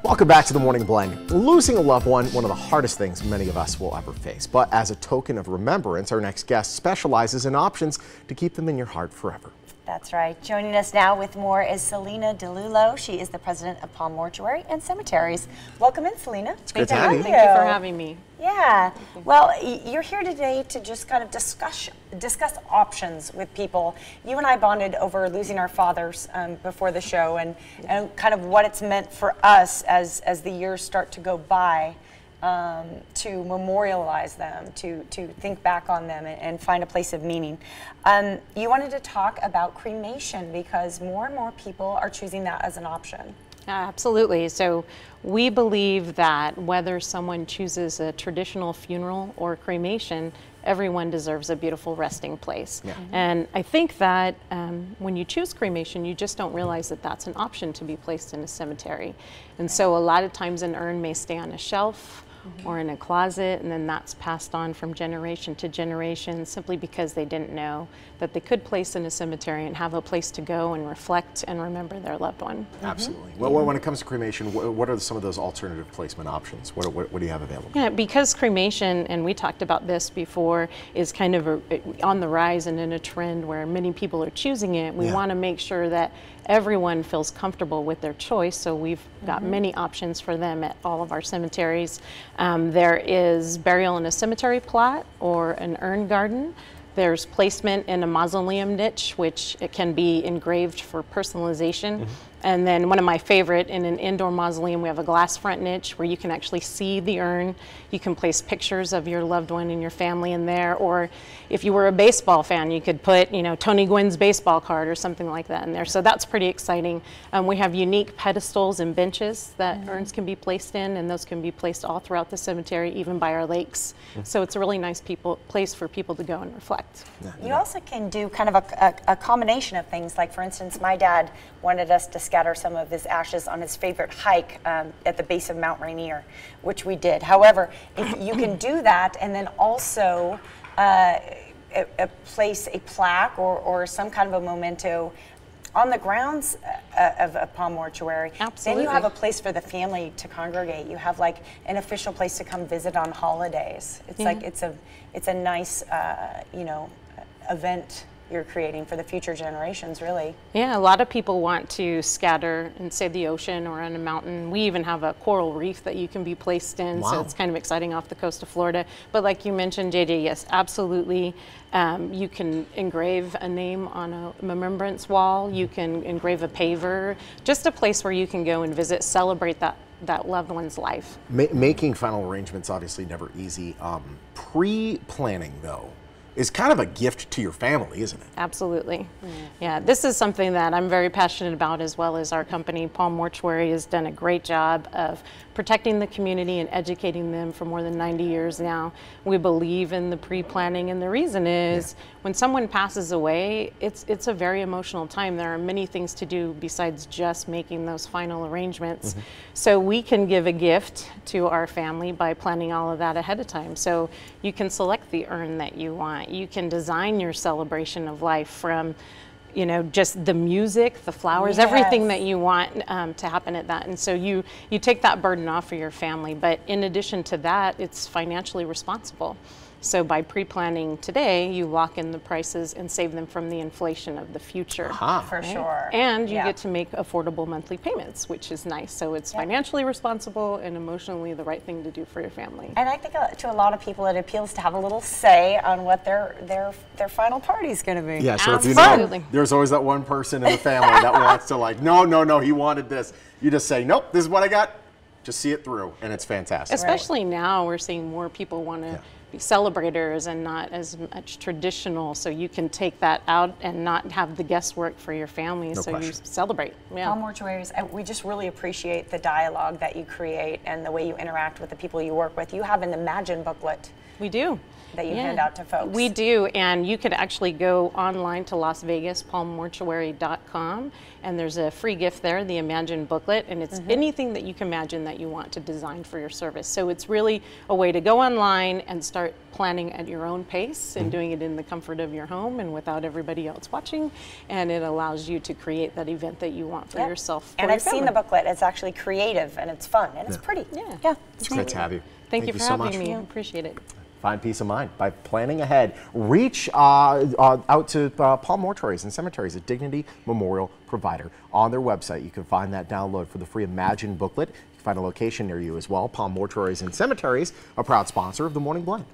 Welcome back to the Morning Blend. Losing a loved one of the hardest things many of us will ever face. But as a token of remembrance, our next guest specializes in options to keep them in your heart forever. That's right. Joining us now with more is Selena DeLulo. She is the president of Palm Mortuaries and Cemeteries. Welcome in, Selena. It's great to have you. Thank you for having me. Yeah. Well, you're here today to just kind of discuss options with people. You and I bonded over losing our fathers before the show, and kind of what it's meant for us as the years start to go by. To memorialize them, to think back on them and find a place of meaning. You wanted to talk about cremation because more and more people are choosing that as an option. Absolutely. So we believe that whether someone chooses a traditional funeral or cremation, everyone deserves a beautiful resting place. Yeah. And I think that when you choose cremation, you just don't realize that that's an option to be placed in a cemetery. And so a lot of times an urn may stay on a shelf or in a closet, and then that's passed on from generation to generation simply because they didn't know that they could place in a cemetery and have a place to go and reflect and remember their loved one. Absolutely. Well, when it comes to cremation, what are some of those alternative placement options? What do you have available? Yeah, because cremation, and we talked about this before, is kind of on the rise and in a trend where many people are choosing it. We want to make sure that everyone feels comfortable with their choice, so we've got many options for them at all of our cemeteries. There is burial in a cemetery plot or an urn garden. There's placement in a mausoleum niche, which it can be engraved for personalization. And then one of my favorite, in an indoor mausoleum, we have a glass front niche where you can actually see the urn. You can place pictures of your loved one and your family in there. Or if you were a baseball fan, you could put, Tony Gwynn's baseball card or something like that in there. So that's pretty exciting. We have unique pedestals and benches that urns can be placed in, and those can be placed all throughout the cemetery, even by our lakes. So it's a really nice place for people to go and reflect. You also can do kind of a combination of things. Like, for instance, my dad wanted us to scatter some of his ashes on his favorite hike at the base of Mount Rainier, which we did. However, if you can do that and then also place a plaque or some kind of a memento on the grounds of a Palm Mortuary, then you have a place for the family to congregate. You have like an official place to come visit on holidays. It's like it's a nice event you're creating for the future generations, really. Yeah, a lot of people want to scatter in, say, the ocean or on a mountain. We even have a coral reef that you can be placed in, so it's kind of exciting off the coast of Florida. But like you mentioned, JJ, yes, absolutely. You can engrave a name on a remembrance wall. You can engrave a paver, just a place where you can go and visit, celebrate that loved one's life. Making final arrangements, obviously never easy. Pre-planning, though, is kind of a gift to your family, isn't it? Absolutely. Yeah, this is something that I'm very passionate about, as well as our company. Palm Mortuary has done a great job of protecting the community and educating them for more than 90 years now. We believe in the pre-planning, and the reason is when someone passes away, it's a very emotional time. There are many things to do besides just making those final arrangements. So we can give a gift to our family by planning all of that ahead of time. So you can select the urn that you want. You can design your celebration of life from just the music, the flowers, everything that you want to happen at that. And so you take that burden off for your family. But in addition to that, it's financially responsible. So by pre-planning today, you lock in the prices and save them from the inflation of the future. For sure. And you get to make affordable monthly payments, which is nice. So it's financially responsible and emotionally the right thing to do for your family. And I think to a lot of people, it appeals to have a little say on what their final party is going to be. Yeah, so if you know, there's always that one person in the family that wants to no, he wanted this. You just say, nope, this is what I got. Just see it through, and it's fantastic. Especially now, we're seeing more people want to be celebrators and not as much traditional, so you can take that out and not have the guesswork for your family, so you celebrate. Palm Mortuaries, we just really appreciate the dialogue that you create and the way you interact with the people you work with. You have an Imagine booklet. We do. That you hand out to folks. We do, and you could actually go online to Las Vegas, palmmortuary.com, and there's a free gift there, the Imagine booklet, and it's anything that you can imagine that you want to design for your service. So it's really a way to go online and start start planning at your own pace and doing it in the comfort of your home and without everybody else watching. And it allows you to create that event that you want for yourself. And I've seen the booklet. It's actually creative and it's fun and it's pretty. Yeah. It's great to have you. Thank you for so having much. me. I appreciate it. Find peace of mind by planning ahead. Reach out to Palm Mortuaries and Cemeteries, a Dignity Memorial provider. On their website, you can find that download for the free Imagine booklet. You can find a location near you as well. Palm Mortuaries and Cemeteries, a proud sponsor of the Morning Blend.